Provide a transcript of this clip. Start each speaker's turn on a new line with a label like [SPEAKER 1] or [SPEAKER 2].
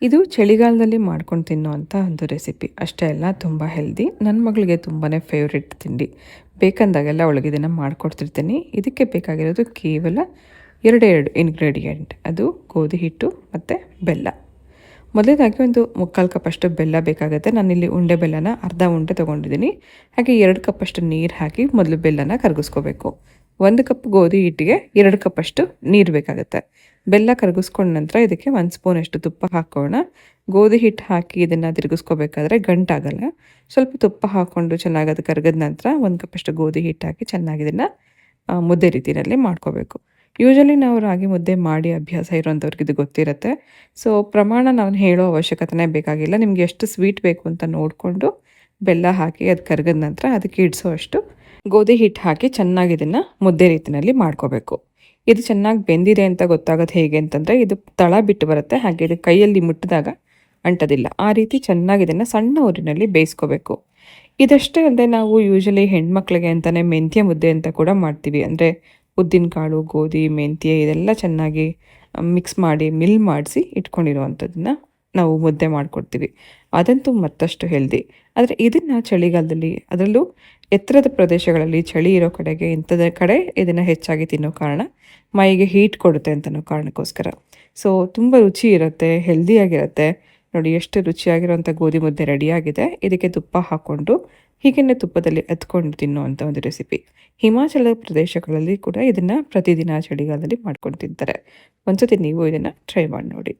[SPEAKER 1] ಇದು ಚಳಿಗಾಲದಲ್ಲಿ ಮಾಡ್ಕೊಂಡು ತಿನ್ನುವಂಥ ಒಂದು ರೆಸಿಪಿ ಅಷ್ಟೇ ಅಲ್ಲ, ತುಂಬ ಹೆಲ್ದಿ. ನನ್ನ ಮಗಳಿಗೆ ತುಂಬಾ ಫೇವ್ರೆಟ್ ತಿಂಡಿ. ಬೇಕಂದಾಗೆಲ್ಲ ಅವಳಿಗೆ ಇದನ್ನು ಮಾಡಿಕೊಡ್ತಿರ್ತೀನಿ. ಇದಕ್ಕೆ ಬೇಕಾಗಿರೋದು ಕೇವಲ ಎರಡೇ ಎರಡು ಇಂಗ್ರೀಡಿಯೆಂಟ್. ಅದು ಗೋಧಿ ಹಿಟ್ಟು ಮತ್ತು ಬೆಲ್ಲ. ಮೊದಲನೇದಾಗಿ ಒಂದು 3/4 ಕಪ್ಪಷ್ಟು ಬೆಲ್ಲ ಬೇಕಾಗುತ್ತೆ. ನಾನಿಲ್ಲಿ ಉಂಡೆ ಬೆಲ್ಲನ ಅರ್ಧ ಉಂಡೆ ತೊಗೊಂಡಿದ್ದೀನಿ. ಹಾಗೆ 2 ಕಪ್ಪಷ್ಟು ನೀರು ಹಾಕಿ ಮೊದಲು ಬೆಲ್ಲನ ಕರಗಿಸ್ಕೋಬೇಕು. 1 ಕಪ್ ಗೋಧಿ ಹಿಟ್ಟಿಗೆ 2 ಕಪ್ಪಷ್ಟು ನೀರು ಬೇಕಾಗುತ್ತೆ. ಬೆಲ್ಲ ಕರಗಿಸ್ಕೊಂಡ ನಂತರ ಇದಕ್ಕೆ 1 ಸ್ಪೂನಷ್ಟು ತುಪ್ಪ ಹಾಕೋಣ. ಗೋಧಿ ಹಿಟ್ಟು ಹಾಕಿ ಇದನ್ನು ತಿರುಗಿಸ್ಕೋಬೇಕಾದ್ರೆ ಗಂಟಾಗಲ್ಲ. ಸ್ವಲ್ಪ ತುಪ್ಪ ಹಾಕ್ಕೊಂಡು ಚೆನ್ನಾಗಿ ಅದು ಕರಗಿದ ನಂತರ 1 ಕಪ್ಪಷ್ಟು ಗೋಧಿ ಹಿಟ್ಟು ಹಾಕಿ ಚೆನ್ನಾಗಿ ಇದನ್ನು ಮುದ್ದೆ ರೀತಿಯಲ್ಲಿ ಮಾಡ್ಕೋಬೇಕು. ಯೂಶಲಿ ನಾವು ರಾಗಿ ಮುದ್ದೆ ಮಾಡಿ ಅಭ್ಯಾಸ ಇರೋಂಥವ್ರಿಗೆ ಇದು ಗೊತ್ತಿರುತ್ತೆ. ಸೊ ಪ್ರಮಾಣ ನಾವು ಹೇಳೋ ಅವಶ್ಯಕತೆನೇ ಬೇಕಾಗಿಲ್ಲ. ನಿಮಗೆ ಎಷ್ಟು ಸ್ವೀಟ್ ಬೇಕು ಅಂತ ನೋಡಿಕೊಂಡು ಬೆಲ್ಲ ಹಾಕಿ ಅದು ಕರಗಿದ ನಂತರ ಅದಕ್ಕೆ ಇಡಿಸೋಷ್ಟು ಗೋಧಿ ಹಿಟ್ಟು ಹಾಕಿ ಚೆನ್ನಾಗಿ ಇದನ್ನು ಮುದ್ದೆ ರೀತಿಯಲ್ಲಿ ಮಾಡ್ಕೋಬೇಕು. ಇದು ಚೆನ್ನಾಗಿ ಬೆಂದಿದೆ ಅಂತ ಗೊತ್ತಾಗೋದು ಹೇಗೆ ಅಂತಂದರೆ ಇದು ತಳ ಬಿಟ್ಟು ಬರುತ್ತೆ. ಹಾಗೆ ಇದು ಕೈಯಲ್ಲಿ ಮುಟ್ಟಿದಾಗ ಅಂಟೋದಿಲ್ಲ. ಆ ರೀತಿ ಚೆನ್ನಾಗಿ ಇದನ್ನು ಸಣ್ಣ ಊರಿನಲ್ಲಿ ಬೇಯಿಸ್ಕೋಬೇಕು. ಇದಷ್ಟೇ ಅಲ್ಲದೆ ನಾವು ಯೂಶಲಿ ಹೆಣ್ಮಕ್ಳಿಗೆ ಅಂತಲೇ ಮೆಂತ್ಯ ಮುದ್ದೆ ಅಂತ ಕೂಡ ಮಾಡ್ತೀವಿ. ಅಂದರೆ ಉದ್ದಿನಕಾಳು, ಗೋಧಿ, ಮೆಂತ್ಯ ಇದೆಲ್ಲ ಚೆನ್ನಾಗಿ ಮಿಕ್ಸ್ ಮಾಡಿ ಮಿಲ್ ಮಾಡಿಸಿ ಇಟ್ಕೊಂಡಿರುವಂಥದ್ದನ್ನ ನಾವು ಮುದ್ದೆ ಮಾಡಿಕೊಡ್ತೀವಿ. ಅದಂತೂ ಮತ್ತಷ್ಟು ಹೆಲ್ದಿ. ಆದರೆ ಇದನ್ನು ಚಳಿಗಾಲದಲ್ಲಿ, ಅದರಲ್ಲೂ ಎತ್ತರದ ಪ್ರದೇಶಗಳಲ್ಲಿ ಚಳಿ ಇರೋ ಕಡೆಗೆ ಇಂಥದ ಕಡೆ ಇದನ್ನು ಹೆಚ್ಚಾಗಿ ತಿನ್ನೋ ಕಾರಣ ಮೈಗೆ ಹೀಟ್ ಕೊಡುತ್ತೆ ಅಂತನೋ ಕಾರಣಕ್ಕೋಸ್ಕರ. ಸೊ ತುಂಬ ರುಚಿ ಇರುತ್ತೆ, ಹೆಲ್ದಿಯಾಗಿರುತ್ತೆ. ನೋಡಿ ಎಷ್ಟು ರುಚಿಯಾಗಿರೋಂಥ ಗೋಧಿ ಮುದ್ದೆ ರೆಡಿಯಾಗಿದೆ. ಇದಕ್ಕೆ ತುಪ್ಪ ಹಾಕ್ಕೊಂಡು ಹೀಗೆಯೇ ತುಪ್ಪದಲ್ಲಿ ಎತ್ಕೊಂಡು ತಿನ್ನುವಂಥ ಒಂದು ರೆಸಿಪಿ. ಹಿಮಾಚಲ ಪ್ರದೇಶಗಳಲ್ಲಿ ಕೂಡ ಇದನ್ನು ಪ್ರತಿದಿನ ಚಳಿಗಾಲದಲ್ಲಿ ಮಾಡ್ಕೊಂಡು ತಿಂತಾರೆ. ಒಂದ್ಸತಿ ನೀವು ಇದನ್ನು ಟ್ರೈ ಮಾಡಿ ನೋಡಿ.